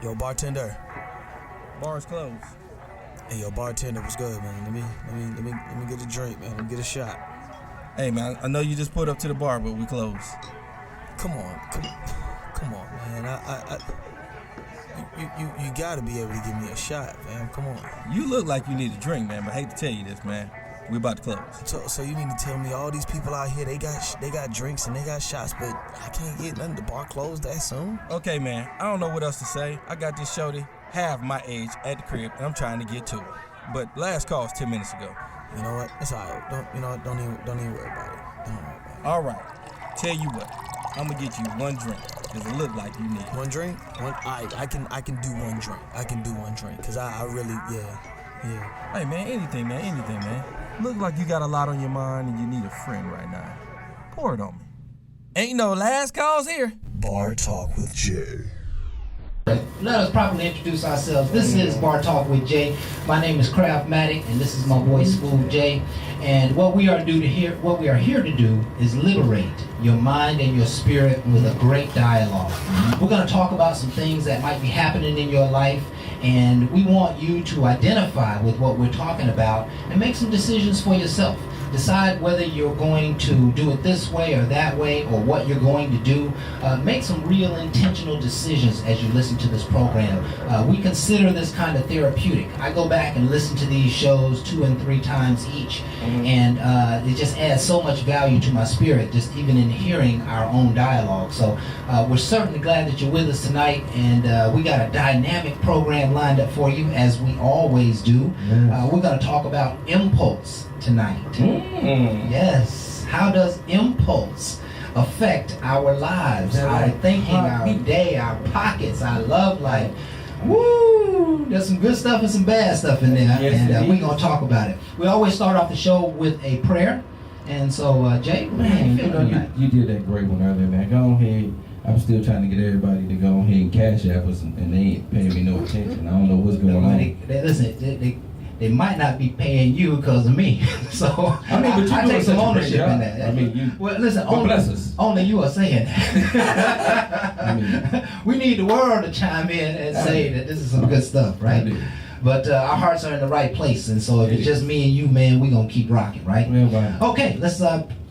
Yo, bartender. Bar's closed. Hey, yo, bartender, what's good, man? Let me get a drink, man. Let me get a shot. Hey, man, I know you just pulled up to the bar, but we closed. Come on, man. You gotta be able to give me a shot, man. Come on. You look like you need a drink, man, but I hate to tell you this, man. We about to close. So you mean to tell me all these people out here, they got drinks and they got shots, but I can't get nothing. The bar closed that soon? Okay, man, I don't know what else to say. I got this shorty half my age at the crib, and I'm trying to get to it. But last call was 10 minutes ago. You know what? It's all right. Don't even worry about it. Don't worry about it. All right. Tell you what, I'm gonna get you one drink, because it look like you need one drink. I can do one drink. I can do one drink, because I really, yeah. Hey, man, anything, man. Look like you got a lot on your mind and you need a friend right now. Pour it on me. Ain't no last calls here. Bar Talk with Jay. Let us properly introduce ourselves. This is Bar Talk with Jay. My name is Craftmatic, and this is my boy Smooth Jay. And what we are here to do is liberate your mind and your spirit with a great dialogue. We're going to talk about some things that might be happening in your life, and we want you to identify with what we're talking about and make some decisions for yourself. Decide whether you're going to do it this way or that way, or what you're going to do. Make some real intentional decisions as you listen to this program. We consider this kind of therapeutic. I go back and listen to these shows 2 and 3 times each, and it just adds so much value to my spirit, just even in hearing our own dialogue. So we're certainly glad that you're with us tonight, and we got a dynamic program lined up for you, as we always do. We're going to talk about impulse tonight. Yes. How does impulse affect our lives, our thinking, our day, our pockets, our love life? Woo! There's some good stuff and some bad stuff in there, and we're going to talk about it. We always start off the show with a prayer. And so, Jay, man, you did that great one earlier, man. Go ahead. I'm still trying to get everybody to go ahead and cash app us, and they ain't paying me no attention. I don't know what's going on. They might not be paying you because of me. So I mean, but I take some ownership in that. I mean, well, listen, bless only you are saying that. We need the world to chime in and say that this is some good stuff, right? But our hearts are in the right place, and so if it's just me and you, man, we're going to keep rocking, right? Okay, let's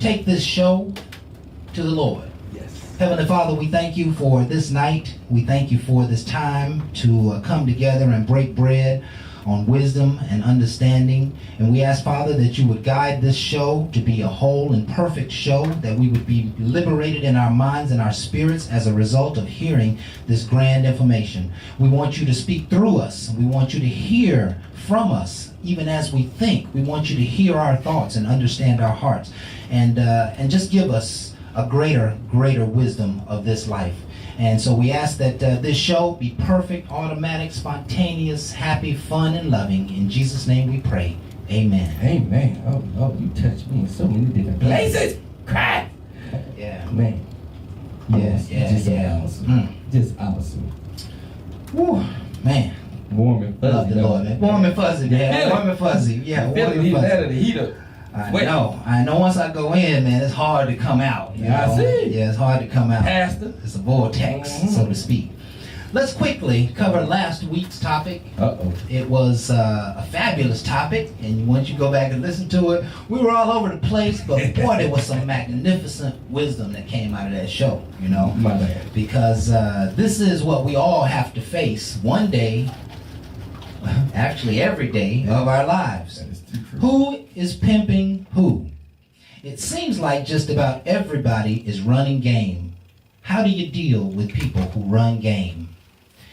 take this show to the Lord. Heavenly Father, we thank you for this night. We thank you for this time to come together and break bread on wisdom and understanding. And we ask, Father, that you would guide this show to be a whole and perfect show, that we would be liberated in our minds and our spirits as a result of hearing this grand information. We want you to speak through us. We want you to hear from us, even as we think. We want you to hear our thoughts and understand our hearts. And just give us a greater wisdom of this life. And so we ask that this show be perfect, automatic, spontaneous, happy, fun, and loving. In Jesus' name we pray. Amen. Amen. Oh, you touched me in so many different places. Crack. Yeah. Man. Yeah. Awesome. Just awesome. Woo, man. Warm and fuzzy. Love the Lord, man. Warm and fuzzy, man. Warm and fuzzy. Yeah, warm and fuzzy. That of the heater. I know once I go in, man, it's hard to come out. I see. Yeah, it's hard to come out. Pastor. It's a vortex, so to speak. Let's quickly cover last week's topic. It was a fabulous topic, and once you go back and listen to it, we were all over the place, but boy, there was some magnificent wisdom that came out of that show, you know? My bad. Because this is what we all have to face one day, actually every day of our lives. That is too true. Who is pimping who? It seems like just about everybody is running game. How do you deal with people who run game?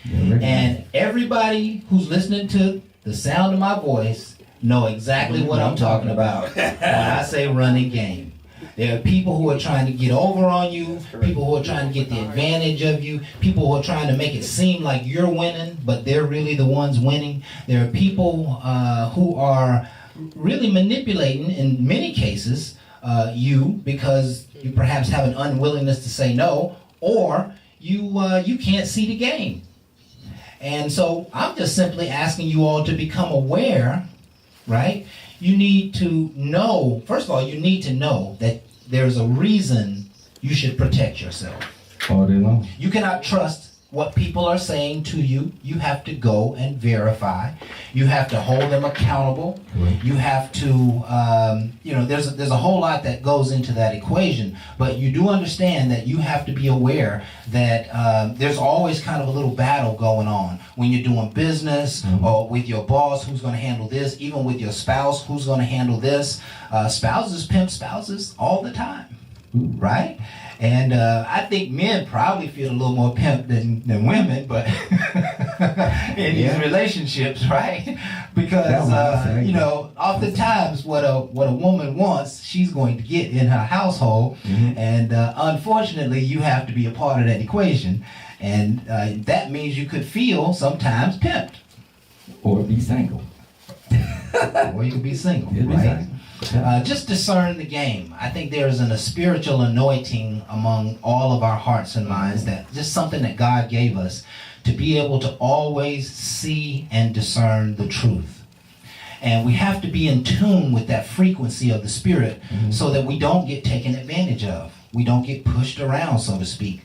And everybody who's listening to the sound of my voice know exactly what I'm talking about when I say running game. There are people who are trying to get over on you, people who are trying to get the advantage of you, people who are trying to make it seem like you're winning, but they're really the ones winning. There are people who are really manipulating, in many cases, you, because you perhaps have an unwillingness to say no, or you can't see the game. And so I'm just simply asking you all to become aware, right? You need to know, first of all, you need to know that there's a reason you should protect yourself. All day long. You cannot trust what people are saying to you. You have to go and verify. You have to hold them accountable. Right. You have to, there's a whole lot that goes into that equation. But you do understand that you have to be aware that there's always kind of a little battle going on when you're doing business or with your boss, who's going to handle this, even with your spouse, who's going to handle this. Spouses pimp spouses all the time, right? And I think men probably feel a little more pimped than women, but in these relationships, right? Because oftentimes what a woman wants, she's going to get in her household, and unfortunately, you have to be a part of that equation, and that means you could feel sometimes pimped, Or be single. or you could be single, Be right? single. Just discern the game. I think there's a spiritual anointing among all of our hearts and minds, that just something that God gave us to be able to always see and discern the truth. And we have to be in tune with that frequency of the Spirit so that we don't get taken advantage of. We don't get pushed around, so to speak.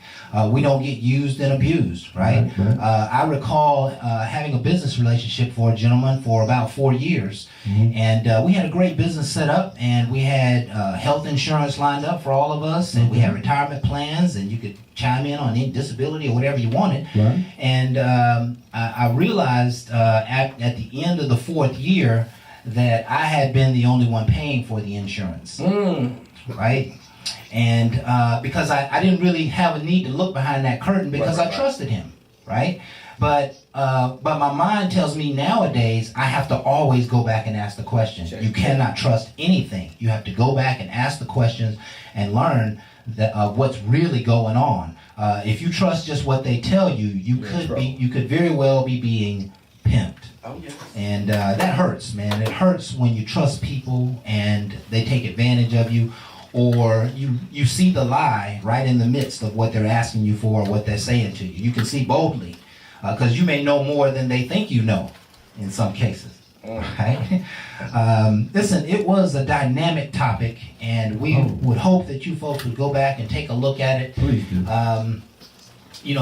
We don't get used and abused, right? I recall having a business relationship for a gentleman for about 4 years. And we had a great business set up, and we had health insurance lined up for all of us, and we had retirement plans, and you could chime in on any disability or whatever you wanted. Right. And I realized at the end of the 4th year that I had been the only one paying for the insurance, right? And because I didn't really have a need to look behind that curtain, because I trusted him, right? But my mind tells me nowadays I have to always go back and ask the questions. You cannot trust anything. You have to go back and ask the questions and learn what's really going on. If you trust just what they tell you, you could very well be being pimped. Oh, yes. And that hurts, man. It hurts when you trust people and they take advantage of you, or you see the lie right in the midst of what they're asking you for or what they're saying to you. You can see boldly, because you may know more than they think you know in some cases. Right? Listen, it was a dynamic topic, and we would hope that you folks would go back and take a look at it. Please do.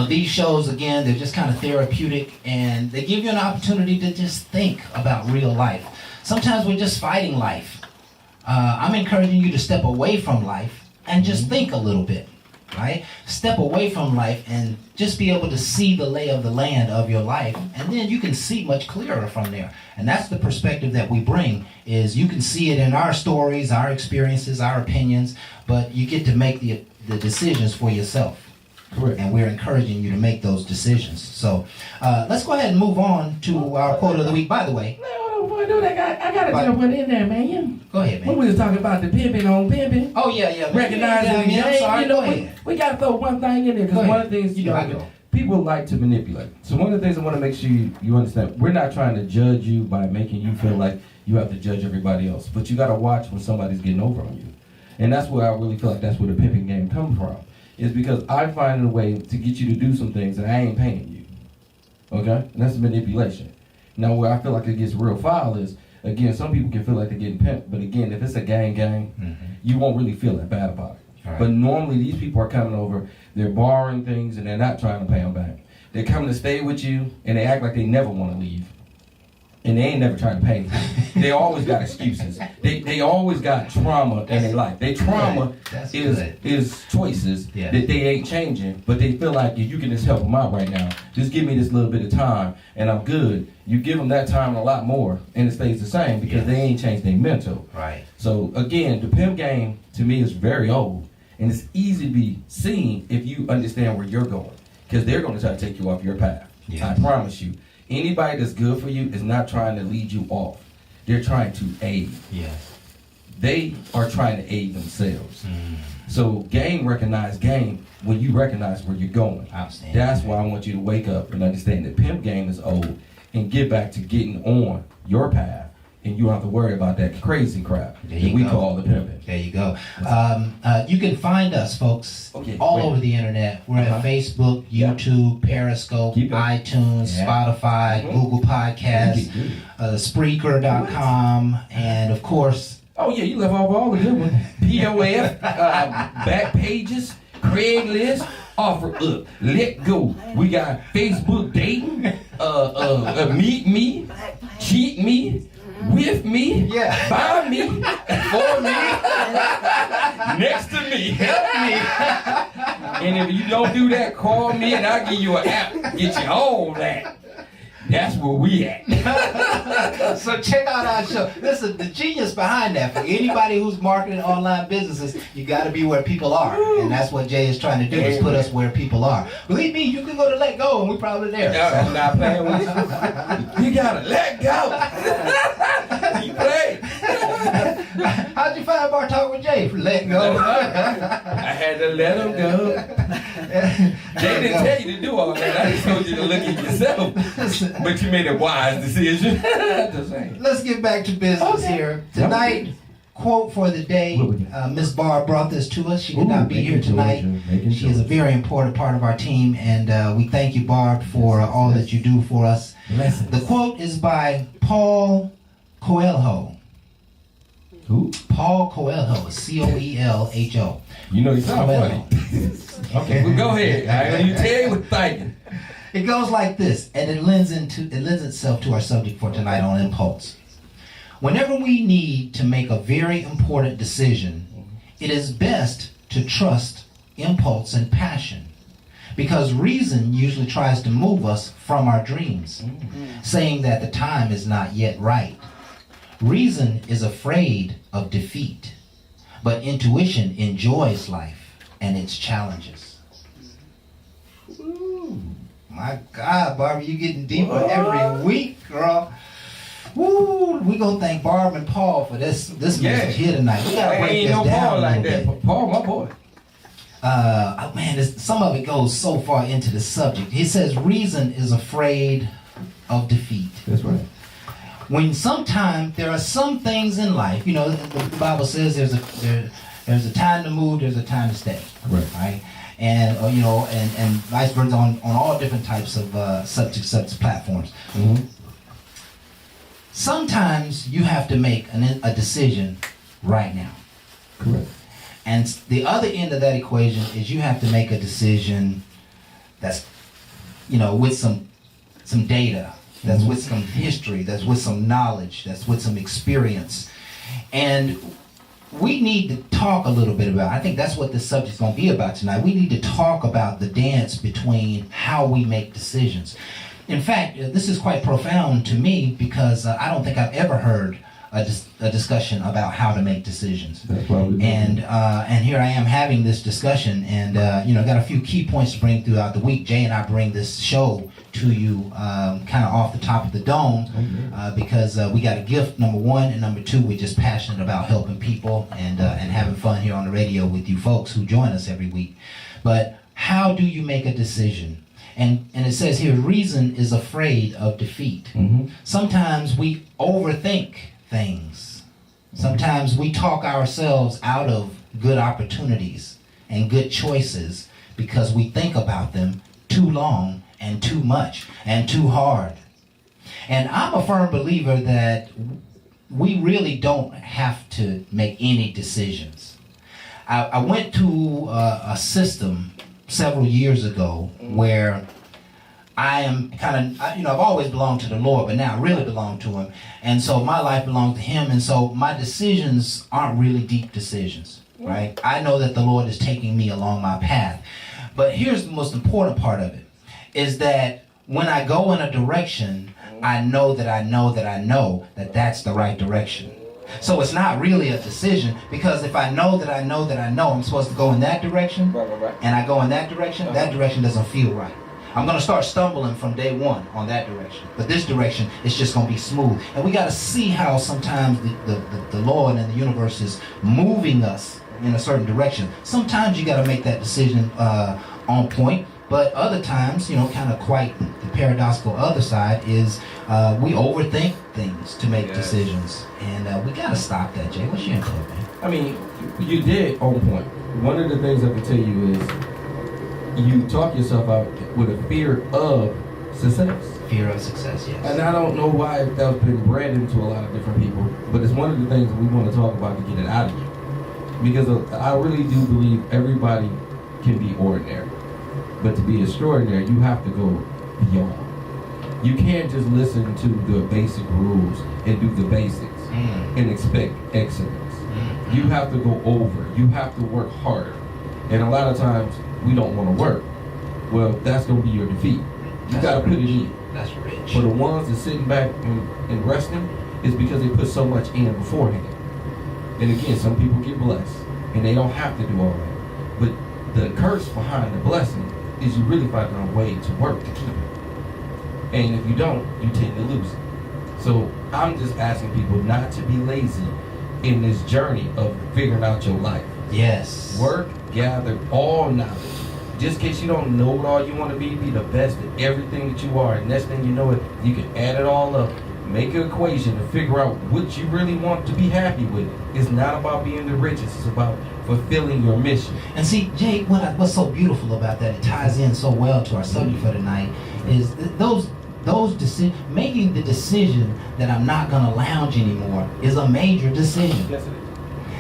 These shows, again, they're just kind of therapeutic, and they give you an opportunity to just think about real life. Sometimes we're just fighting life. I'm encouraging you to step away from life and just think a little bit, right? Step away from life and just be able to see the lay of the land of your life, and then you can see much clearer from there. And that's the perspective that we bring, is you can see it in our stories, our experiences, our opinions, but you get to make the decisions for yourself. Correct. And we're encouraging you to make those decisions. So let's go ahead and move on to our quote of the week. By the way, Before I do that, I gotta jump one in there, man. go ahead, When man. we was talking about the pimping on pimping, Oh, yeah. recognizing the I'm game, sorry. go Go ahead. we gotta throw one thing in there, Go because one ahead. of the things, You gotta go. People like to manipulate. So one of the things I want to make sure you understand, we're not trying to judge you by making you feel like you have to judge everybody else. But you got to watch when somebody's getting over on you. And that's where I really feel like that's where the pimping game comes from. Is because I'm finding a way to get you to do some things and I ain't paying you. Okay? And that's manipulation. Now where I feel like it gets real foul is, again, some people can feel like they're getting pimped. But again, if it's a gang, you won't really feel that bad about it. Right. But normally these people are coming over, they're borrowing things and they're not trying to pay them back. They're coming to stay with you and they act like they never want to leave. And they ain't never trying to pay you. They always got excuses. They always got trauma in their life. Their trauma That's good. is choices Yeah. that they ain't changing, but they feel like if you can just help them out right now, just give me this little bit of time and I'm good. You give them that time and a lot more and it stays the same because Yes. they ain't changed their mental. Right. So again, the pimp game to me is very old, and it's easy to be seen if you understand where you're going, because they're going to try to take you off your path. Yeah. I promise you, anybody that's good for you is not trying to lead you off. They're trying to aid. Yes. They are trying to aid themselves. So game recognize game when you recognize where you're going. Outstanding. That's why I want you to wake up and understand that pimp game is old and get back to getting on your path. And you don't have to worry about that crazy crap There that you we go. call the pimping. There you go. You can find us, folks, Okay, all wait. over the internet. We're Uh-huh. at Facebook, Yeah. YouTube, Periscope, Keep it. iTunes, Yeah. Spotify, Mhm. Google Podcasts, Good. Spreaker.com, and of course, Oh yeah, you left off all the good ones. POF, back pages, Craigslist, offer up, let go. We got Facebook dating, meet me, cheat me, with me, Yeah. by me, for me, next to me, help me. And if you don't do that, call me and I'll give you an app, get you all that. That's where we at. So check out our show. Listen, the genius behind that, for anybody who's marketing online businesses, you got to be where people are. And that's what Jay is trying to do, is put us where people are. Believe me, you can go to Let Go and we're probably there. I'm not playing with you. You gotta let go. You play. How'd you find Bar Talk with Jay? Let Go. I had to let him go. They didn't tell you to do all that. I just told you to look at yourself. But you made a wise decision. Just saying. Let's get back to business here. Tonight, quote for the day. Miss Barr brought this to us. She could not be here tonight. She is a very important part of our team, and we thank you, Barb, for all that you do for us. Blessings. The quote is by Paul Coelho. Who? Paul Coelho, C-O-E-L-H-O. You know you sound funny. Okay, well, go ahead. I ain't gonna tell you what thinking. It goes like this, and it lends itself to our subject for tonight on impulse. Whenever we need to make a very important decision, it is best to trust impulse and passion, because reason usually tries to move us from our dreams, saying that the time is not yet right. Reason is afraid of defeat, but intuition enjoys life and its challenges. My God, Barbara, you getting deeper every week, girl. Woo! We gonna thank Barb and Paul for this message here tonight. We gotta break Ain't this no down Paul a like little that. bit. Paul, my boy. Man, some of it goes so far into the subject. He says reason is afraid of defeat. That's right. When sometimes there are some things in life, you know, the Bible says there's a time to move, there's a time to stay. Correct. Right? And you know, and vice versa on all different types of subject platforms. Mm-hmm. Sometimes you have to make a decision right now. Correct. And the other end of that equation is you have to make a decision that's, you know, with some data, that's with some history, that's with some knowledge, that's with some experience. And we need to talk a little bit about, I think that's what this subject's going to be about tonight. We need to talk about the dance between how we make decisions. In fact, this is quite profound to me, because I don't think I've ever heard a discussion about how to make decisions. That's why we And here I am having this discussion, and you know, got a few key points to bring throughout the week. Jay and I bring this show to you kind of off the top of the dome, because we got a gift, number one, and number two, we're just passionate about helping people and having fun here on the radio with you folks who join us every week. But how do you make a decision? And it says here, reason is afraid of defeat. Mm-hmm. Sometimes we overthink things. Sometimes we talk ourselves out of good opportunities and good choices because we think about them too long and too much and too hard. And I'm a firm believer that we really don't have to make any decisions. I went to a system several years ago where I am kind of, you know, I've always belonged to the Lord, but now I really belong to Him. And so my life belongs to Him. And so my decisions aren't really deep decisions, right? I know that the Lord is taking me along my path. But here's the most important part of it, is that when I go in a direction, I know that I know that I know that that's the right direction. So it's not really a decision, because if I know that I know that I know I'm supposed to go in that direction, and I go in that direction doesn't feel right. I'm going to start stumbling from day one on that direction. But this direction is just going to be smooth. And we got to see how sometimes the Lord and the universe is moving us in a certain direction. Sometimes you got to make that decision on point. But other times, you know, kind of quite the paradoxical other side is we overthink things to make decisions. And we got to stop that, Jay. What's your input, man? I mean, you did on point. One of the things I can tell you is you talk yourself out with a fear of success. Fear of success, yes. And I don't know why that's been bred into a lot of different people, but it's one of the things that we want to talk about to get it out of you. Because I really do believe everybody can be ordinary. But to be extraordinary, you have to go beyond. You can't just listen to the basic rules and do the basics and expect excellence. You have to go over. You have to work harder. And a lot of times, we don't want to work. Well, that's going to be your defeat. You got to put it in. That's rich. For the ones that sitting back and resting, is because they put so much in beforehand. And again, some people get blessed, and they don't have to do all that. But the curse behind the blessing is you really find a way to work to keep it. And if you don't, you tend to lose it. So I'm just asking people not to be lazy in this journey of figuring out your life. Yes. Work, gather all knowledge. Just in case you don't know what all you want to be the best at everything that you are. And next thing you know it, you can add it all up, make an equation to figure out what you really want to be happy with. It's not about being the richest, it's about fulfilling your mission. And see, Jay, what's so beautiful about that, it ties in so well to our subject for tonight, is those making the decision that I'm not going to lounge anymore is a major decision. Yes, it is.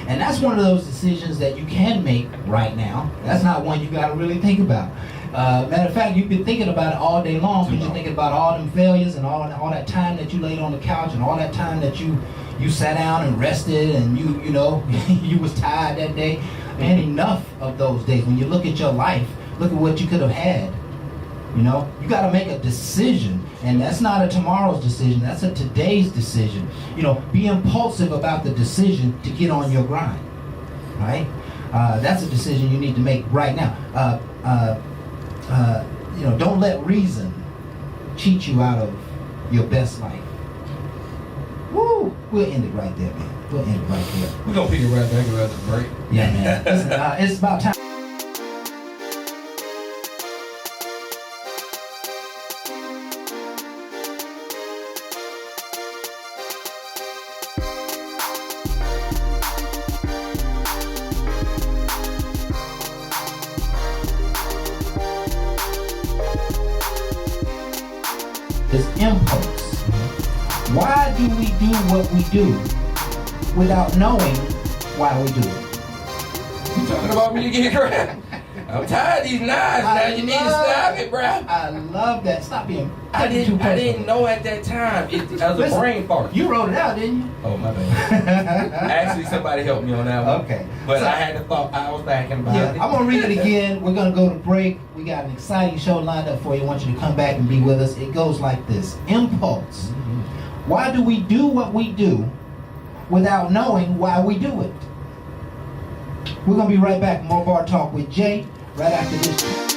And that's one of those decisions that you can make right now. That's not one you got to really think about. Matter of fact, you've been thinking about it all day long because you're thinking about all them failures and all that time that you laid on the couch and all that time that you sat down and rested and you know you was tired that day. Man, enough of those days. When you look at your life, look at what you could have had. You know, you got to make a decision, and that's not a tomorrow's decision. That's a today's decision. You know, be impulsive about the decision to get on your grind, right? That's a decision you need to make right now. You know, don't let reason cheat you out of your best life. Woo! We'll end it right there, man. We'll end it right there. We're going to pick it right back around the break. Yeah, man. Listen, it's about time. Is impulse. Why do we do what we do without knowing why we do it? You talking about me again, crap? I'm tired of these knives now. You need to stop it, bro. I love that. Stop being. I didn't know at that time. It was a brain fart. You wrote it out, didn't you? Oh, my bad. Actually, somebody helped me on that one. Okay. But So- I had to thought I was thinking about Yeah, it. I'm gonna read it again. We're gonna go to break. We got an exciting show lined up for you. I want you to come back and be with us. It goes like this: impulse. Why do we do what we do without knowing why we do it? We're gonna be right back. More Bar Talk with Jay right after this.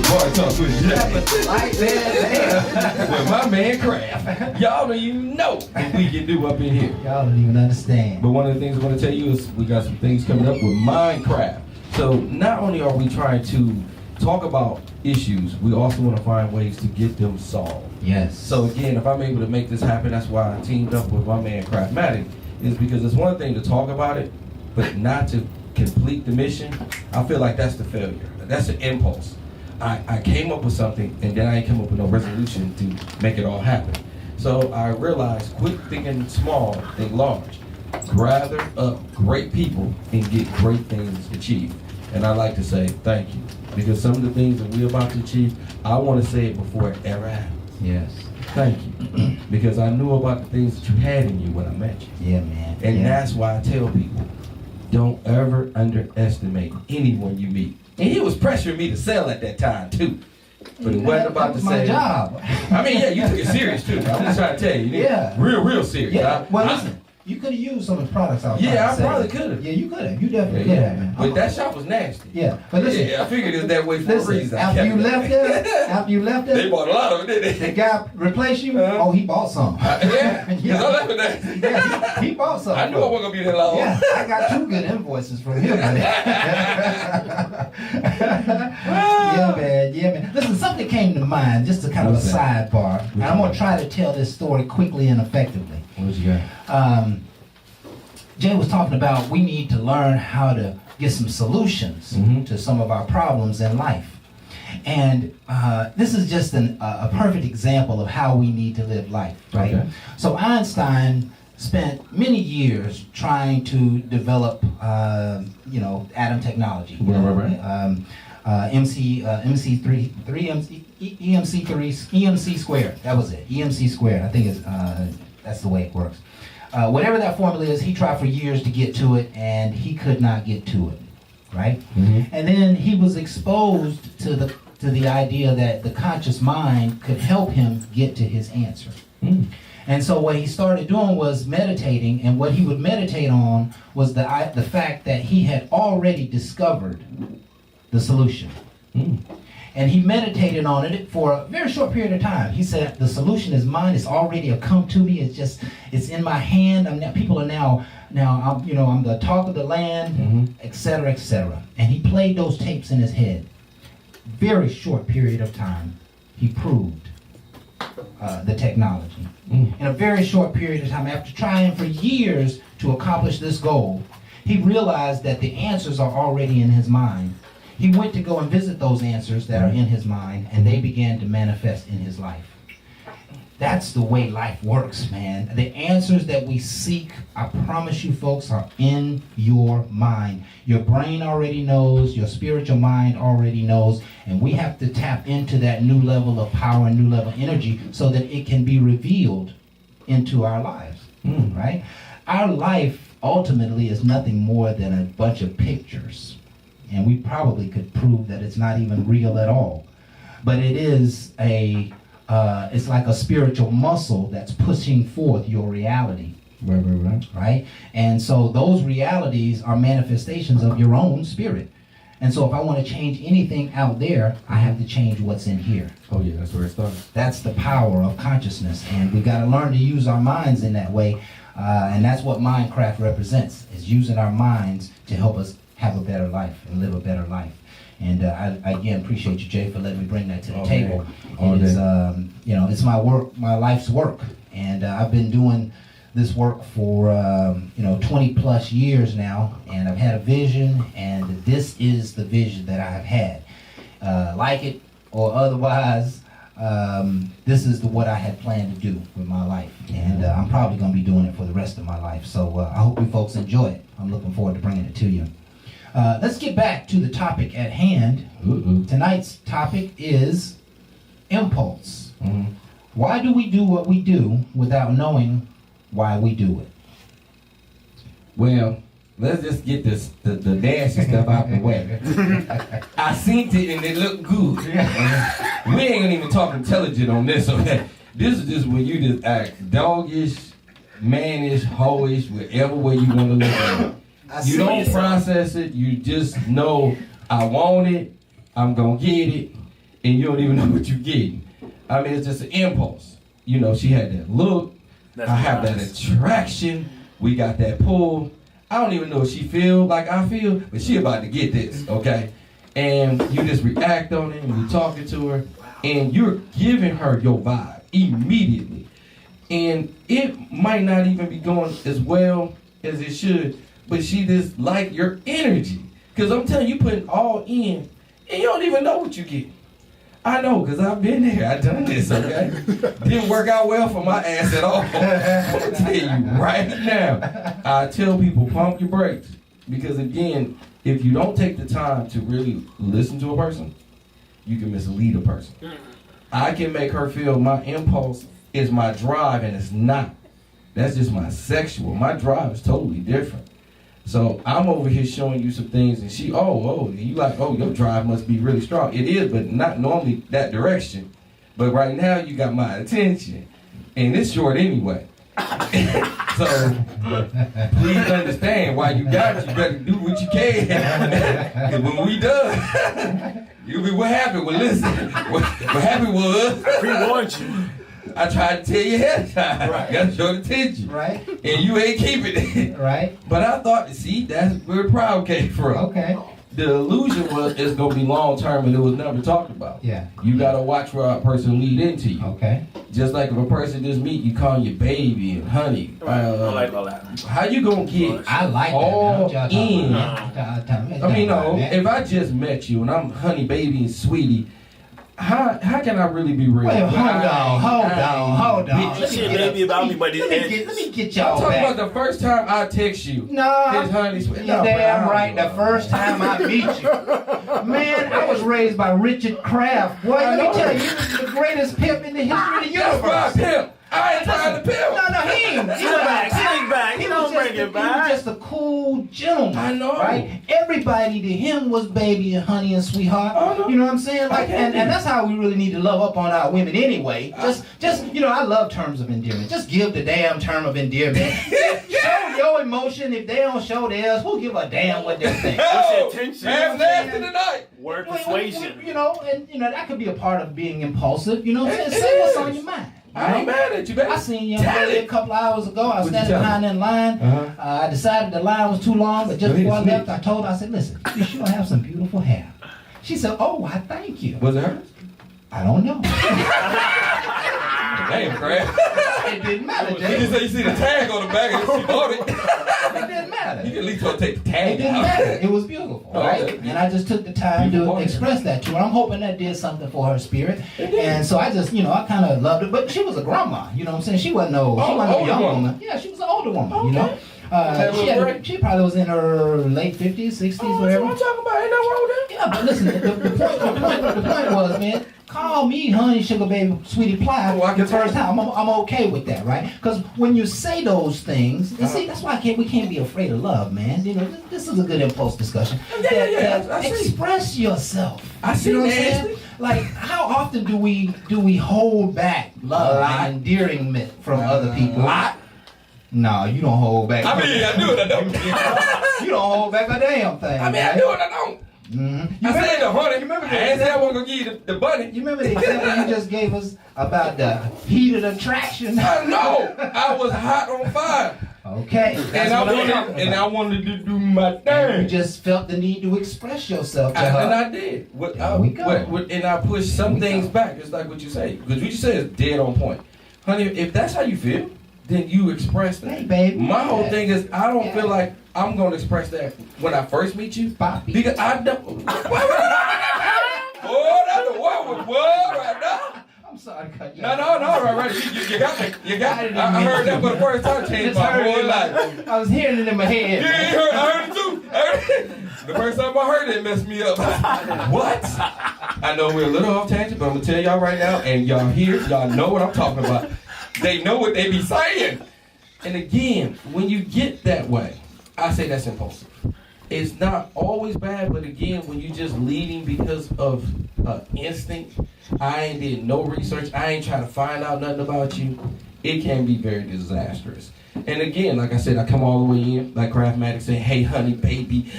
Bar Talk with Jay. Like that. With my man Kraft. Y'all don't even know what we can do up in here. Y'all don't even understand. But one of the things I want to tell you is we got some things coming up with Minecraft. So not only are we trying to talk about issues, we also want to find ways to get them solved. Yes. So again, if I'm able to make this happen, that's why I teamed up with my man Craftmatic, is because it's one thing to talk about it, but not to complete the mission. I feel like that's the failure. That's the impulse. I came up with something and then I ain't come up with no resolution to make it all happen. So I realized, quit thinking small, think large. Gather up great people and get great things achieved. And I like to say thank you, because some of the things that we're about to achieve, I want to say it before it ever happens. Yes. Thank you, because I knew about the things that you had in you when I met you. Yeah, man. And yeah. that's why I tell people, don't ever underestimate anyone you meet. And he was pressuring me to sell at that time too. But it wasn't about that was to my say. job. I mean, yeah, you took it serious too. I'm just trying to tell you. Yeah. Real serious. Yeah. Well, I- listen. You could have used some of the products I was Yeah, trying I to sell. probably could have. Yeah, you could have. You definitely could have, man. But that shop was nasty. Yeah, but listen. Yeah, I figured it was that way for a Listen, reason. after you left there, They bought a lot of it, didn't the they? guy replaced you. Uh-huh. Oh, he bought some. Yeah, because I left with that. Yeah, he bought some. I knew I wasn't going to be there long. Yeah, I got 2 good invoices from him. Yeah, man. Yeah, man. Listen, something came to mind, just a kind of a What's that? sidebar, and I'm gonna try to tell this story quickly and effectively. What you got? Jay was talking about we need to learn how to get some solutions to some of our problems in life. And this is just a perfect example of how we need to live life, right? Okay. So Einstein spent many years trying to develop, atom technology. Right. EMC squared. That was it. EMC squared. I think that's the way it works. Whatever that formula is, he tried for years to get to it, and he could not get to it, right? And then he was exposed to the idea that the conscious mind could help him get to his answer. And so what he started doing was meditating, and what he would meditate on was the fact that he had already discovered the solution. And he meditated on it for a very short period of time. He said, the solution is mine. It's already come to me. It's in my hand. People are now I'm the talk of the land, et cetera, et cetera. And he played those tapes in his head. Very short period of time, he proved the technology. In a very short period of time, after trying for years to accomplish this goal, he realized that the answers are already in his mind. He went to go and visit those answers that are in his mind, and they began to manifest in his life. That's the way life works, man. The answers that we seek, I promise you folks, are in your mind. Your brain already knows, your spiritual mind already knows, and we have to tap into that new level of power and new level of energy so that it can be revealed into our lives, right? Our life ultimately is nothing more than a bunch of pictures. And we probably could prove that it's not even real at all. But it is it's like a spiritual muscle that's pushing forth your reality. Right? And so those realities are manifestations of your own spirit. And so if I want to change anything out there, I have to change what's in here. Oh yeah, that's where it started. That's the power of consciousness. And we got to learn to use our minds in that way. And that's what Mindcraft represents, is using our minds to help us have a better life and live a better life. And I again appreciate you, Jay, for letting me bring that to the table. It is, it's my work, my life's work, and I've been doing this work for 20 plus years now, and I've had a vision, and this is the vision that I have had. Like it or otherwise, this is what I had planned to do with my life, and I'm probably going to be doing it for the rest of my life. So I hope you folks enjoy it. I'm looking forward to bringing it to you. Let's get back to the topic at hand. Tonight's topic is impulse. Why do we do what we do without knowing why we do it? Well, let's just get the nasty stuff out the way. I seen it and it looked good. We ain't gonna even talk intelligent on this, okay? This is just when you just act doggish, mannish, hoish, whatever way you want to look at it. You don't process it, you just know, I want it, I'm gonna get it, and you don't even know what you're getting. I mean, it's just an impulse. You know, she had that look, I have that attraction, we got that pull. I don't even know if she feel like I feel, but she about to get this, okay? And you just react on it, and you're talking to her, and you're giving her your vibe immediately. And it might not even be going as well as it should, but she just like your energy. Because I'm telling you, putting all in, and you don't even know what you get. I know, because I've been there. I've done this, okay? Didn't work out well for my ass at all. I'm going to tell you right now. I tell people, pump your brakes. Because again, if you don't take the time to really listen to a person, you can mislead a person. I can make her feel my impulse is my drive, and it's not. That's just my sexual. My drive is totally different. So I'm over here showing you some things, and she, you like, your drive must be really strong. It is, but not normally that direction. But right now, you got my attention, and it's short anyway. So please understand, while you got it, you better do what you can. 'Cause when we done, you'll be what happened. Well, listen, what happened was Pre-warned you. I tried to tell you ahead of time. Right. Got your attention, Right. and you ain't keeping it. Right. But I thought, see, that's where the problem came from. Okay. The illusion was it's gonna be long term, and it was never talked about. Yeah. You gotta watch where a person lead into you. Okay. Just like if a person just meet you, call you baby and honey. I don't like all that. How you gonna get I like that. all Now, y'all in? talking- I mean, no. man. If I just met you and I'm honey, baby, and sweetie, how can I really be real? Wait, When hold I- on. You Let said me baby about me, but Let me get I'm y'all talking back. about the first time I text you. No, His honey, sweet. you're No, bro, I damn don't right. know. The first time I meet you, man, I was raised by Richard Kraft. Boy, let me tell you, he was the greatest pimp in the history of the That's why I universe. pimp. I ain't trying to pimp. No, he ain't. Sit back. He don't bring it He was back. just a cool gentleman. I know. Right? Everybody to him was baby and honey and sweetheart. I know. You know what I'm saying? Like, I get and it. that's how we really need to love up on our women anyway. Just I love terms of endearment. Just give the damn term of endearment. Show your emotion. If they don't show theirs, who give a damn what they think? What's your intention? Man's nasty tonight. Word persuasion. You know, and that could be a part of being impulsive. You know what I'm saying? Say what's on your mind. I ain't mad at you, baby. I seen young Tell lady a it. couple hours ago. I was What'd you standing tell behind in line. Uh-huh. I decided the line was too long, but just Go ahead, before I left, snitch. I told her, I said, listen, you sure have some beautiful hair. She said, oh, I thank you. Was it hers? I don't know. Damn, crap. It didn't matter, You Jay. just say you see the tag on the back and she bought it. It didn't matter. You can at least go take the It tag didn't out. matter. It was beautiful, Oh, right? okay. And I just took the time to Beautiful. express that to her. I'm hoping that did something for her spirit. It did. And so I just, I kind of loved it. But she was a grandma, you know what I'm saying? She wasn't no older young woman. woman. Yeah, she was an older woman, Okay. you know? That was great. She probably was in her late 50s, 60s, Oh, that's whatever. what I'm talking about. Ain't nothing wrong with that. Yeah, but listen, the point was, man, call me honey, sugar baby, sweetie pie Oh, I can the first tell. time. I'm okay with that, right? Because when you say those things, you see, that's why we can't be afraid of love, man. You know, this is a good impulse discussion. Yeah, I see. Express yourself. I see, You know what I'm man. saying? Like, how often do we hold back love A lot. and endearment from other people? Lot. No, you don't hold back. I mean, I do it, I don't. You don't hold back a damn thing. I mean, I man. do it, I don't. Mm-hmm. I said the honey. remember I ain't said I wasn't gonna give you the bunny. You remember the example you just gave us about the heated attraction? I know. I was hot on fire. Okay. And I wanted to do my And thing. you just felt the need to express yourself to And her. I did. There we go. And I pushed some things back. It's like what you say. Because what you say is dead on point. Honey, if that's how you feel, then you express that. Hey, baby. My whole Yeah. thing is I don't Yeah. feel like I'm going to express that when I first meet you. Bobby. Because I don't. Oh, that's a what with what right now? I'm sorry to cut you No, off. right. You got me. You got I me. didn't I mean heard that to. for the first time. Changed Just my heard whole it. life. I was hearing it in my head. You ain't heard, I heard it too. I heard it. The first time I heard it, it messed me up. What? I know we're a little off tangent, but I'm gonna tell y'all right now, and y'all here, y'all know what I'm talking about. They know what they be saying. And again, when you get that way, I say that's impulsive. It's not always bad, but again, when you just leading because of instinct, I ain't did no research, I ain't trying to find out nothing about you, it can be very disastrous. And again, like I said, I come all the way in, like Craftmatic saying, hey, honey, baby,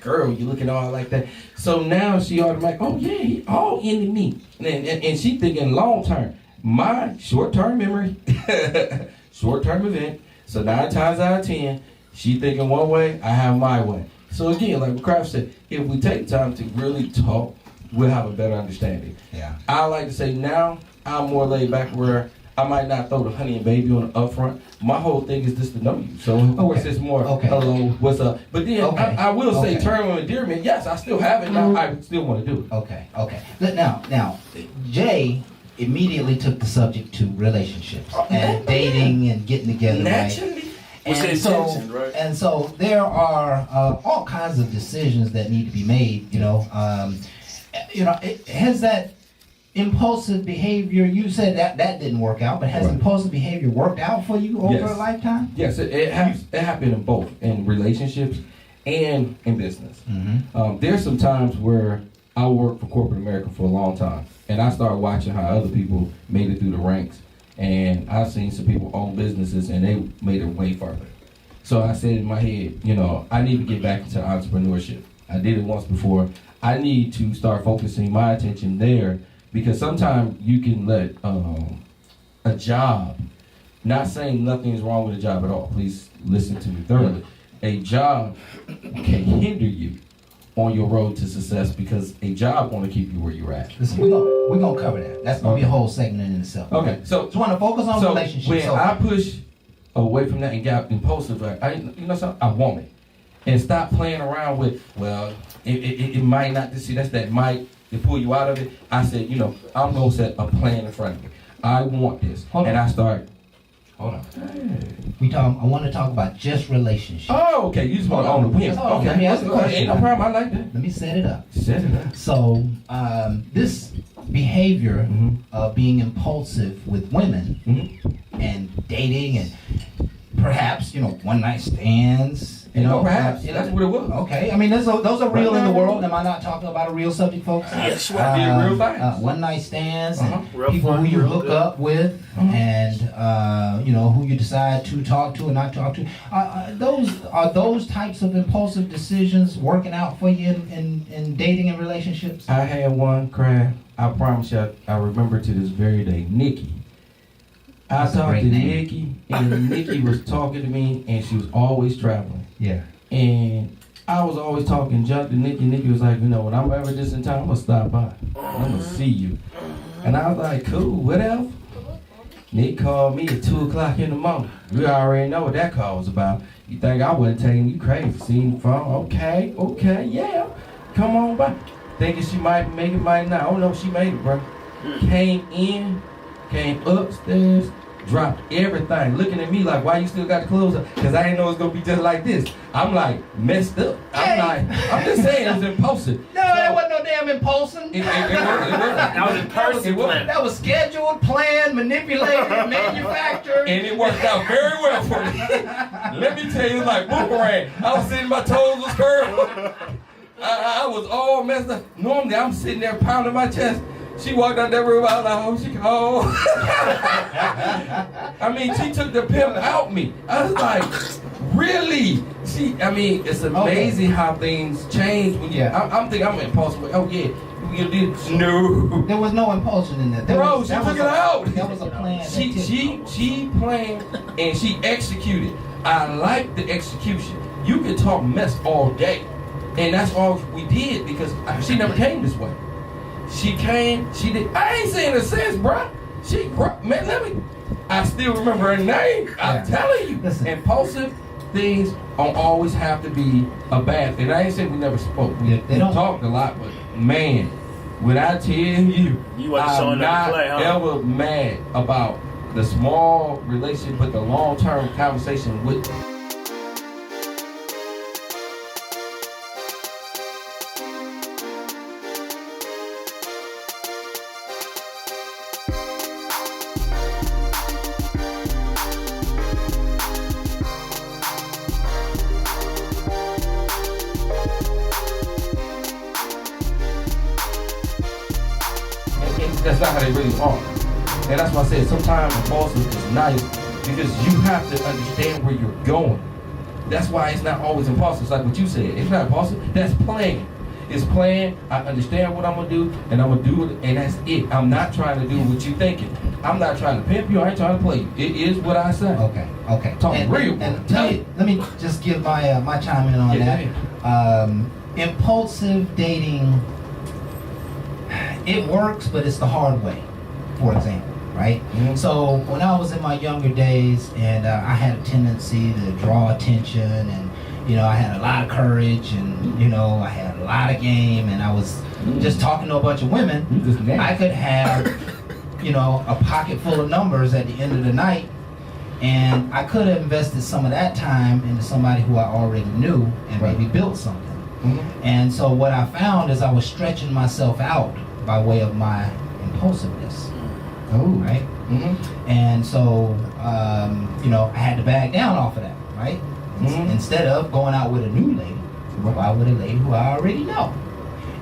girl, you looking all like that. So now she automatically, oh yeah, he all into me. And she thinking long term. My short-term memory, short-term event, so 9 times out of 10, she thinking one way, I have my way. So again, like what Kraft said, if we take time to really talk, we'll have a better understanding. Yeah. I like to say now, I'm more laid back where I might not throw the honey and baby on the upfront. My whole thing is just to know you. So of course it's more hello, what's up. But then Okay. I will say Okay. term of endearment, yes, I still have it. Now I still want to do it. Okay. Now, Jay immediately took the subject to relationships and dating and getting together. Right? Naturally. What's the intention, right? And so there are all kinds of decisions that need to be made. Has that impulsive behavior? You said that didn't work out, but has Right. impulsive behavior worked out for you over Yes. a lifetime? Yes, it happened in both, in relationships and in business. There's some times where I worked for corporate America for a long time, and I started watching how other people made it through the ranks. And I've seen some people own businesses and they made it way further. So I said in my head, you know, I need to get back into entrepreneurship. I did it once before. I need to start focusing my attention there, because sometimes you can let a job, not saying nothing is wrong with a job at all, please listen to me thoroughly. A job can hinder you on your road to success, because a job want to keep you where you're at. Listen, we're gonna cover that. That's gonna be a whole segment in itself. Okay, so Just want to focus on relationships. when I push away from that and got impulsive, you know something, I want it. And stop playing around with, well, it might not, see, that's that might to pull you out of it. I said, you know, I'm gonna set a plan in front of me. I want this. Hold on. And I start, Hold on. I want to talk about just relationships. oh, okay, you just want to own the whim. Hold on, Okay, let me ask the question. ain't no problem, I like that. Let me set it up. Set it up. So, this behavior Mhm. of being impulsive with women Mhm. and dating and perhaps, you know, one night stands. You know, perhaps. That's what it was. Okay, I mean, those are real in the world. Am I not talking about a real subject, folks? Yes, I did real things. One night stands Uh-huh. and Real people fun, who you real hook good. up with, and you know, who you decide to talk to and not talk to. Those types of impulsive decisions working out for you in dating and relationships? I had one crash. I promise you, I remember to this very day. Nikki. I That's a talked great to name. Nikki, and Nikki was talking to me, and she was always traveling. Yeah. And I was always talking junk to Nikki. Nikki was like, you know, when I'm ever just in town, I'm gonna stop by. I'm gonna see you. And I was like, cool, whatever. Nick called me at 2 o'clock in the morning. We already know what that call was about. You think I wasn't taking you crazy? Seen the phone? Okay, yeah. Come on by. Thinking she might make it, might not. I don't know if she made it, bro. Came in, came upstairs, dropped everything, looking at me like, why you still got the clothes up? Because I didn't know it was going to be just like this. I'm like, messed up. I'm just saying, it was impulsive. No, that wasn't no damn impulsive. It wasn't. That was in person It wasn't. plan. That was scheduled, planned, manipulated, manufactured. And it worked out very well for me. Let me tell you, like boomerang. I was sitting, my toes was curved. I was all messed up. Normally, I'm sitting there pounding my chest. She walked out that room, I was like, oh, she called. I mean, she took the pimp out me. I was like, really? It's amazing how things change when you, I'm thinking I'm impulsive. Oh, yeah, you did. No. There was no impulsion in that. Bro, she took it out. That was a plan. She planned and she executed. I like the execution. You can talk mess all day. And that's all we did, because she never came this way. She came, she did. I ain't saying it since, bruh. Man, I still remember her name. I'm telling you. Listen. Impulsive things don't always have to be a bad thing. I ain't saying we never spoke. We talked a lot, but man, when I tell you, You wasn't showing I'm up not to play, huh? ever mad about the small relationship, but the long-term conversation with. That's not how they really are. And that's why I said sometimes impulsive is nice, because you have to understand where you're going. That's why it's not always impulsive. It's like what you said. It's not impulsive. That's planned. It's planned. I understand what I'm going to do, and I'm going to do it, and that's it. I'm not trying to do what you're thinking. I'm not trying to pimp you. I ain't trying to play you. It is what I say. Okay. Talking real. And let me just give my chime in on that. Impulsive dating, it works, but it's the hard way, for example, right? Mhm. So when I was in my younger days, and I had a tendency to draw attention, and I had a lot of courage, and I had a lot of game, and I was just talking to a bunch of women. You just nasty. I could have a pocket full of numbers at the end of the night, and I could have invested some of that time into somebody who I already knew and maybe built something. Mm-hmm. And so what I found is I was stretching myself out by way of my impulsiveness. Oh, Right? Mm-hmm. And so, I had to back down off of that, right? Mhm. Instead of going out with a new lady, go out with a lady who I already know.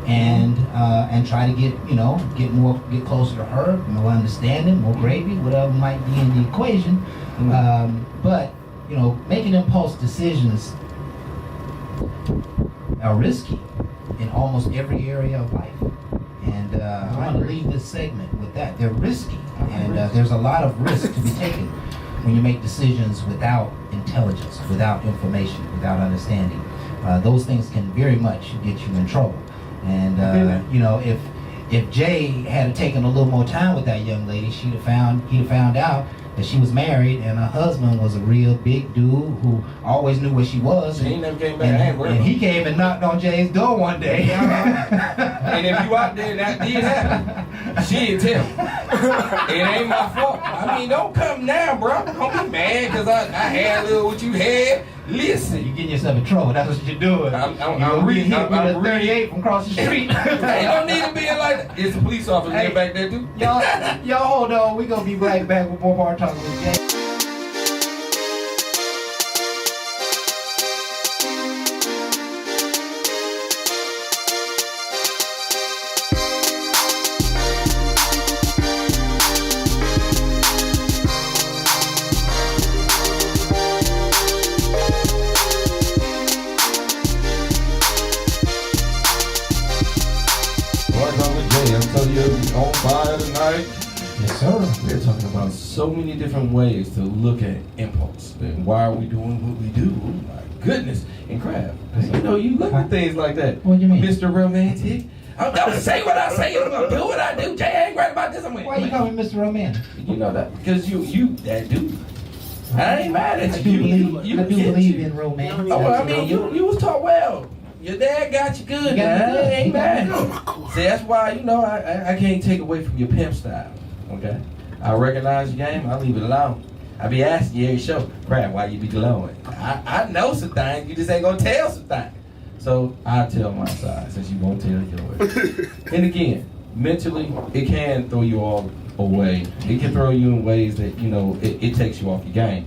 and try to get closer to her, more understanding, more gravy, whatever might be in the equation. But making impulse decisions are risky in almost every area of life. And I'm going to leave this segment with that. They're risky, and there's a lot of risk to be taken when you make decisions without intelligence, without information, without understanding. Those things can very much get you in trouble. And if Jay had taken a little more time with that young lady, he'd have found out that she was married and her husband was a real big dude who always knew where she was. She ain't never came back. I ain't worried And about he came and knocked on Jay's door one day. And if you out there and that did happen, she'd tell me. It ain't my fault. I mean, don't come now, bro. Don't be mad because I had a little what you had. Listen. You're getting yourself in trouble. That's what you're doing. I'm reading. I'm 38 from across the street. Ain't no need to be like that. It's a police officer Hey, back there too. Y'all hold on. We're going to be right back with more Bar Talk with Jay. On fire tonight. Yes, sir. We're talking about so many different ways to look at impulse and why are we doing what we do. Oh my goodness. And Crab, you look at things like that. What do you mean? Mr. Romantic. I'm gonna say what I say. I'm gonna do what I do. Jay, I ain't right about this. Why you calling me Mr. Romantic? You know that because you that dude. I ain't mad at I you. do believe in romance. Oh, well, I mean, you was taught well. Your dad got you good, man. I ain't mad. See, that's why, I can't take away from your pimp style, okay? I recognize your game, I leave it alone. I be asking you every show, Brad, why you be glowing? I know some things, you just ain't gonna tell some things. So, I tell my side, since you won't tell yours. And again, mentally, it can throw you all away. It can throw you in ways that, it takes you off your game.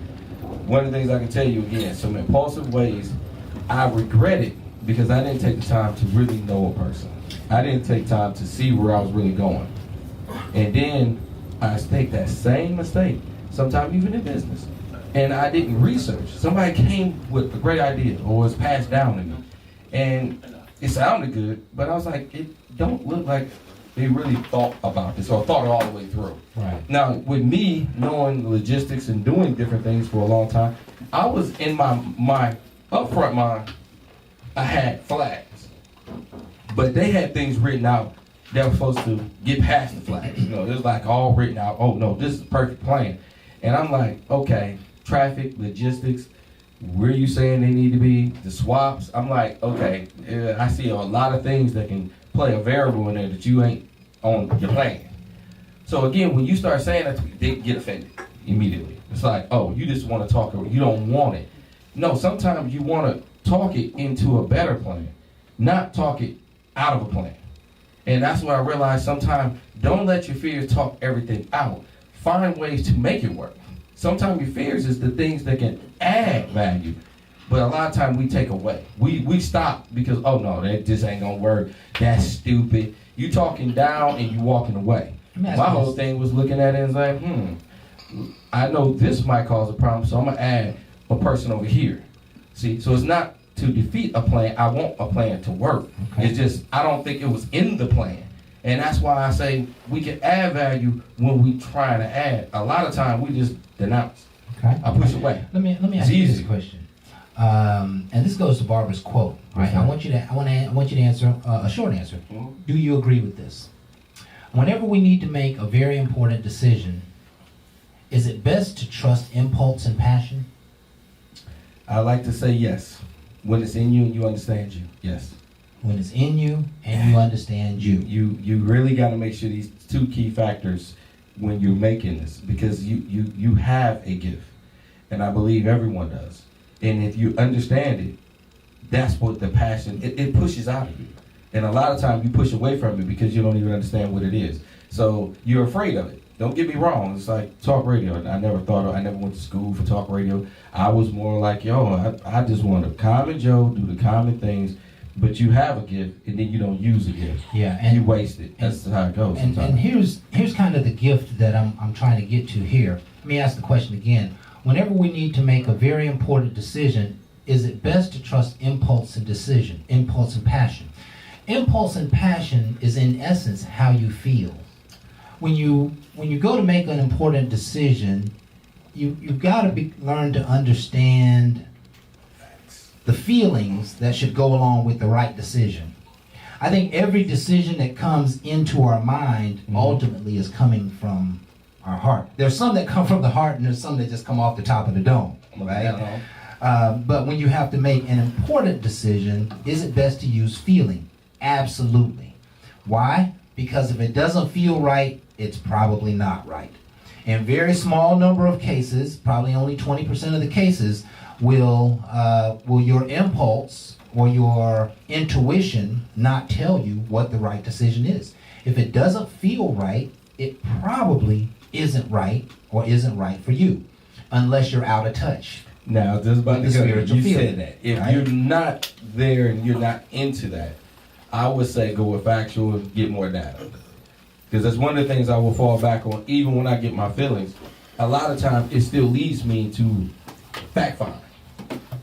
One of the things I can tell you again, some impulsive ways, I regret it because I didn't take the time to really know a person. I didn't take time to see where I was really going. And then I take that same mistake, sometimes even in business. And I didn't research. Somebody came with a great idea or was passed down to me. And it sounded good, but I was like, it don't look like they really thought about this or thought it all the way through. Right. Now, with me knowing the logistics and doing different things for a long time, I was in my upfront mind, I had flags, but they had things written out that were supposed to get past the flags. It was like all written out. Oh no, this is the perfect plan. And I'm like, okay, traffic, logistics, where you saying they need to be, the swaps. I'm like, okay, I see a lot of things that can play a variable in there that you ain't on your plan. So again, when you start saying that, they get offended immediately. It's like, oh, you just want to talk, or you don't want it. No, sometimes you want to talk it into a better plan, not talk it out of a plan. And that's what I realized sometimes, don't let your fears talk everything out. Find ways to make it work. Sometimes your fears is the things that can add value, but a lot of times we take away. We stop because, oh no, that just ain't gonna work. That's stupid. You talking down and you walking away. My whole thing was looking at it and like, I know this might cause a problem, so I'm gonna add a person over here. See, so it's not to defeat a plan. I want a plan to work. Okay. It's just, I don't think it was in the plan. And that's why I say we can add value when we try to add. A lot of time we just denounce. Okay. I push away. Let me ask you this question. And this goes to Barbara's quote. Right? I want you to answer a short answer. Mm-hmm. Do you agree with this? Whenever we need to make a very important decision, is it best to trust impulse and passion? I like to say yes. When it's in you and you understand you, yes. When it's in you and you understand you. You really got to make sure these two key factors when you're making this, because you have a gift, and I believe everyone does. And if you understand it, that's what the passion, it pushes out of you. And a lot of times you push away from it because you don't even understand what it is. So you're afraid of it. Don't get me wrong. It's like talk radio. I never went to school for talk radio. I was more like, I just want to common Joe, do the common things, but you have a gift and then you don't use a gift. Yeah, And you waste it. That's how it goes And sometimes. here's kind of the gift that I'm trying to get to here. Let me ask the question again. Whenever we need to make a very important decision, is it best to trust impulse and decision, impulse and passion? Impulse and passion is in essence how you feel. When you go to make an important decision, you've got to learn to understand the feelings that should go along with the right decision. I think every decision that comes into our mind ultimately is coming from our heart. There's some that come from the heart and there's some that just come off the top of the dome, right? But when you have to make an important decision, is it best to use feeling? Absolutely. Why? Because if it doesn't feel right, it's probably not right. In very small number of cases, probably only 20% of the cases, will your impulse or your intuition not tell you what the right decision is. If it doesn't feel right, it probably isn't right or isn't right for you, unless you're out of touch. Now, just about The to go, spiritual you feeling, said that. If right? you're not there and you're not into that, I would say go with factual and get more data. Because that's one of the things I will fall back on, even when I get my feelings. A lot of times, it still leads me to fact find.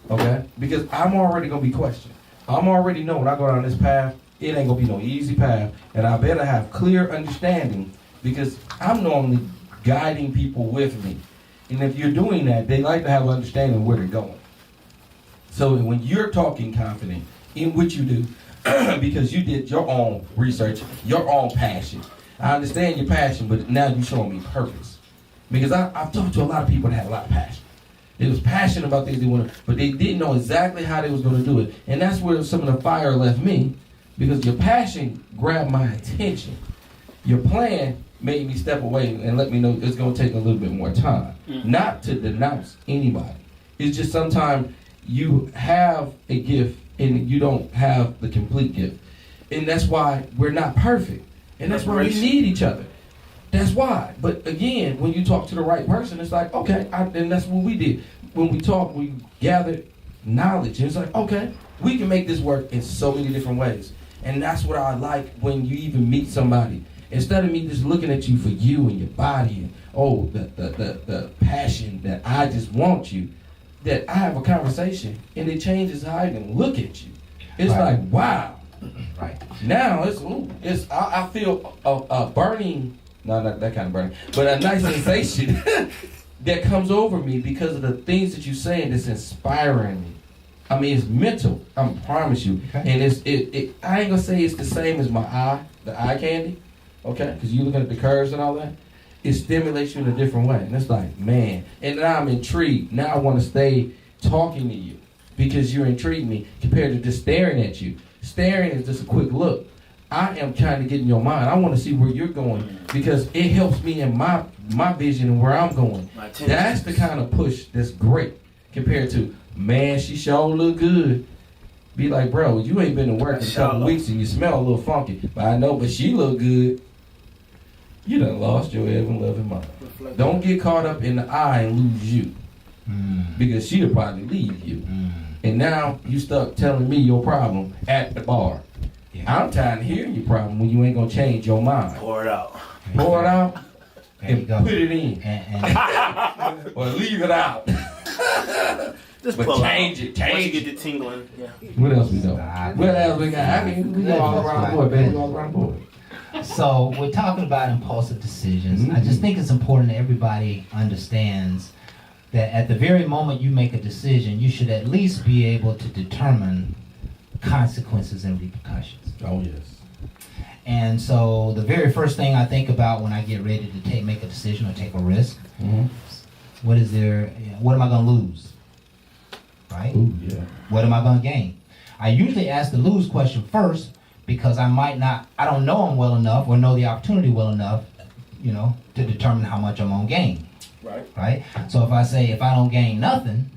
Okay? Because I'm already going to be questioned. I'm already know when I go down this path, it ain't going to be no easy path. And I better have clear understanding because I'm normally guiding people with me. And if you're doing that, they like to have understanding where they're going. So when you're talking confident in what you do, because you did your own research, your own passion. I understand your passion, but now you're showing me purpose. Because I've talked to a lot of people that had a lot of passion. They was passionate about things they wanted, but they didn't know exactly how they was going to do it. And that's where some of the fire left me, because your passion grabbed my attention. Your plan made me step away and let me know it's going to take a little bit more time. Not to denounce anybody. It's just sometimes you have a gift and you don't have the complete gift. And that's why we're not perfect. And that's why we need each other. That's why. But again, when you talk to the right person, it's like, okay, and that's what we did. When we talked, we gathered knowledge. And it's like, okay, we can make this work in so many different ways. And that's what I like when you even meet somebody. Instead of me just looking at you for you and your body and, oh, the passion that I just want you, that I have a conversation and it changes how I even look at you. It's Right. like, wow. Right. Now I feel a burning, no, not that kind of burning, but a nice sensation that comes over me because of the things that you're saying that's inspiring me. I mean, it's mental, I promise you. Okay. And I ain't gonna say it's the same as the eye candy, okay? Because you looking at the curves and all that. It stimulates you in a different way. And it's like, man. And now I'm intrigued. Now I want to stay talking to you because you intrigue me compared to just staring at you. Staring is just a quick look. I am trying to get in your mind. I want to see where you're going because it helps me in my vision and where I'm going. That's the kind of push that's great compared to, man, she sure look good. Be like, bro, you ain't been to work in a couple weeks and you smell a little funky. But I know, but she look good. You done lost your ever-loving mind. Don't get caught up in the eye and lose you. Because she'll probably leave you. And now you stuck telling me your problem at the bar. Yeah. I'm tired of hearing your problem when you ain't gonna change your mind. Pour it out. Pour it out and go. put it in. Or leave it out. Just but pull change out. it. Change Once you it. get the tingling. Yeah. What else we know? What else we got? I mean, we go all around the board, baby. All around the board. So we're talking about impulsive decisions. I just think it's important that everybody understands that at the very moment you make a decision, you should at least be able to determine consequences and repercussions. Oh, yes. And so the very first thing I think about when I get ready to make a decision or take a risk, what am I going to lose? Right? Ooh, yeah. What am I going to gain? I usually ask the lose question first because I don't know them well enough or know the opportunity well enough, to determine how much I'm going to gain. Right? So if I say, if I don't gain nothing,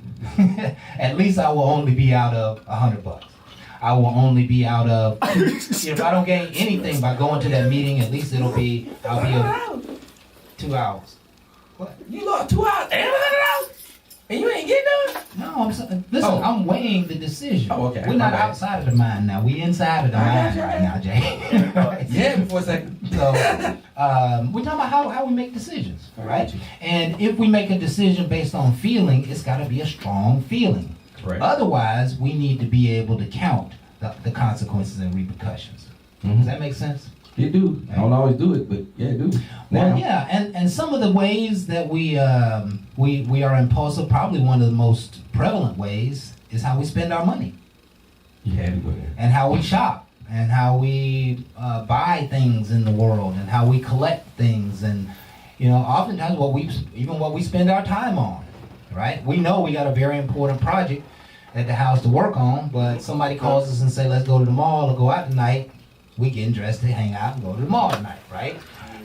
at least I will only be out of $100. I will only be out of, if I don't gain anything by going to that meeting, at least I'll be of 2 hours. What? You lost 2 hours and $100? And you ain't getting none? No, Listen, Oh. I'm weighing the decision. Oh, okay. We're not My bad. outside of the mind now. We inside of the I mind got you. right now, Jay. Right? Yeah, before a second. So we're talking about how we make decisions, I got right? you. And if we make a decision based on feeling, it's got to be a strong feeling. Correct. Otherwise, we need to be able to count the consequences and repercussions. Does that make sense? You do. I don't always do it, but yeah, it do. Well, Now. yeah, and some of the ways that we are impulsive, probably one of the most prevalent ways, is how we spend our money You had to go there. and how we shop and how we buy things in the world and how we collect things and oftentimes what we spend our time on, right? We know we got a very important project at the house to work on, but somebody calls us and say, let's go to the mall or go out tonight. We getting dressed to hang out and go to the mall tonight, right?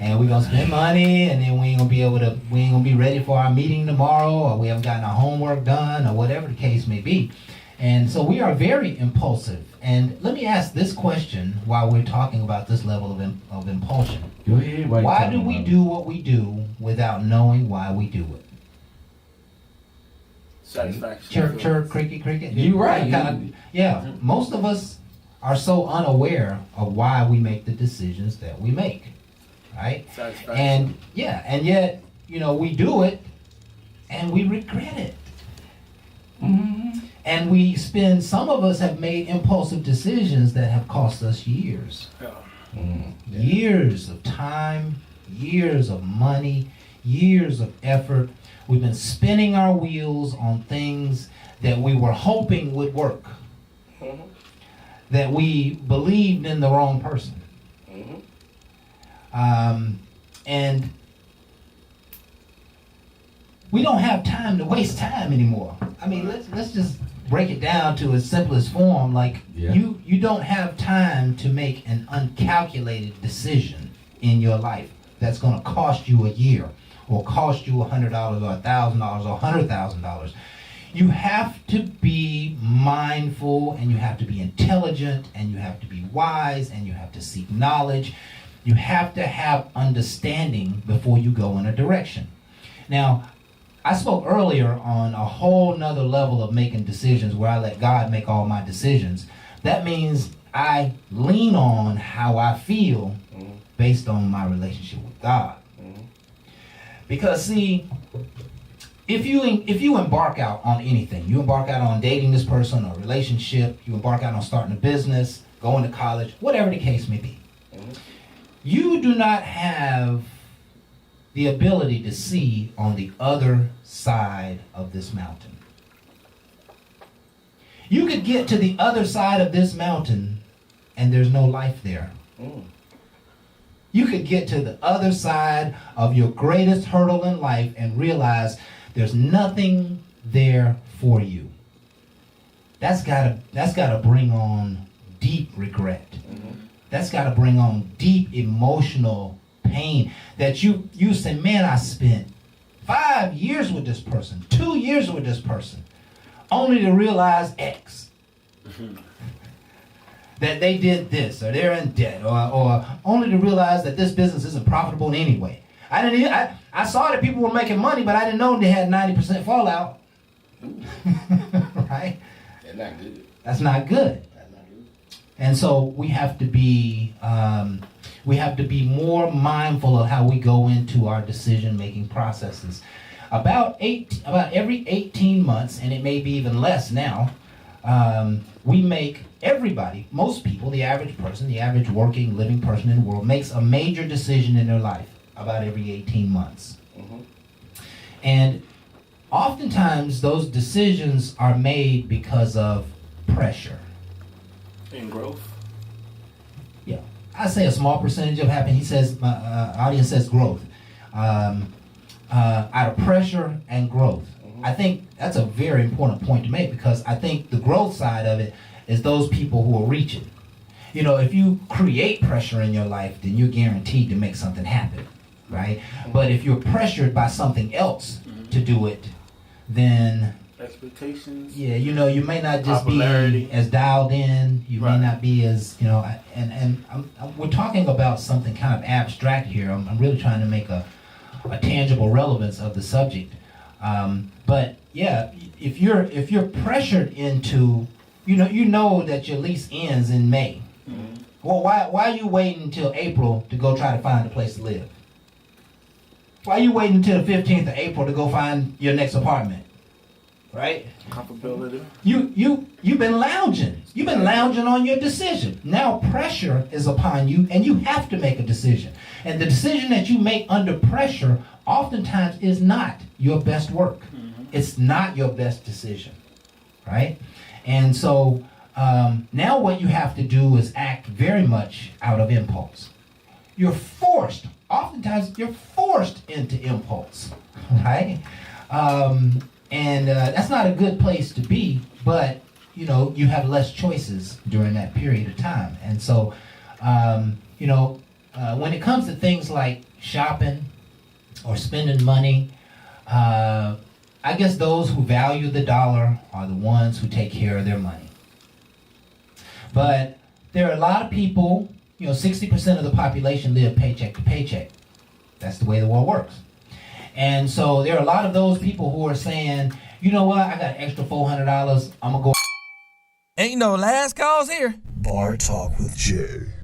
And we're gonna spend money, and then we ain't gonna be ready for our meeting tomorrow, or we haven't gotten our homework done, or whatever the case may be. And so we are very impulsive. And let me ask this question while we're talking about this level of impulsion. Go ahead. Why do we do what we do without knowing why we do it? Satisfaction. Chirp, chirp, cricket, cricket. You right. Yeah, most of us are so unaware of why we make the decisions that we make, right? Satisfaction. And yet, we do it and we regret it. And some of us have made impulsive decisions that have cost us years. Yeah. Years of time, years of money, years of effort. We've been spinning our wheels on things that we were hoping would work. That we believed in the wrong person. And we don't have time to waste time anymore. I mean, let's just break it down to its simplest form. Like, Yeah. you don't have time to make an uncalculated decision in your life that's going to cost you a year or cost you $100 or $1,000 or $100,000. You have to be mindful, and you have to be intelligent, and you have to be wise, and you have to seek knowledge. You have to have understanding before you go in a direction. Now, I spoke earlier on a whole nother level of making decisions where I let God make all my decisions. That means I lean on how I feel based on my relationship with God. Because see, if you embark out on anything, you embark out on dating this person or a relationship, you embark out on starting a business, going to college, whatever the case may be, you do not have the ability to see on the other side of this mountain. You could get to the other side of this mountain and there's no life there. You could get to the other side of your greatest hurdle in life and realize there's nothing there for you. That's gotta bring on deep regret. That's gotta bring on deep emotional pain that you say, man, I spent 5 years with this person, 2 years with this person, only to realize X. That they did this, or they're in debt, or only to realize that this business isn't profitable in any way. I saw that people were making money, but I didn't know they had 90% fallout. Right? That's not good. That's not good. That's not good. And so we have to be more mindful of how we go into our decision-making processes. About every 18 months, and it may be even less now, most people, the average person, the average working, living person in the world, makes a major decision in their life about every 18 months. And oftentimes those decisions are made because of pressure. And growth. Yeah, I say a small percentage of happen. He says, my audience says growth. Out of pressure and growth. I think that's a very important point to make, because I think the growth side of it is those people who are reaching. If you create pressure in your life, then you're guaranteed to make something happen, right? But if you're pressured by something else to do it, then Expectations. yeah, you may not just Popularity. be as dialed in. You may Right. not be as, we're talking about something kind of abstract here. I'm really trying to make a tangible relevance of the subject. But yeah, if you're pressured into, you know that your lease ends in May. Well, why are you waiting until April to go try to find a place to live? Why are you waiting until the 15th of April to go find your next apartment? Right? Comfortability. You've been lounging. You've been lounging on your decision. Now pressure is upon you, and you have to make a decision. And the decision that you make under pressure oftentimes is not your best work. It's not your best decision, right? And so now what you have to do is act very much out of impulse. Oftentimes you're forced into impulse, right? And that's not a good place to be, but you have less choices during that period of time. And so, when it comes to things like shopping or spending money, I guess those who value the dollar are the ones who take care of their money. But there are a lot of people, 60% of the population live paycheck to paycheck. That's the way the world works. And so there are a lot of those people who are saying, you know what, I got an extra $400, I'm going to go. Ain't no last calls here. Bar Talk with Jay.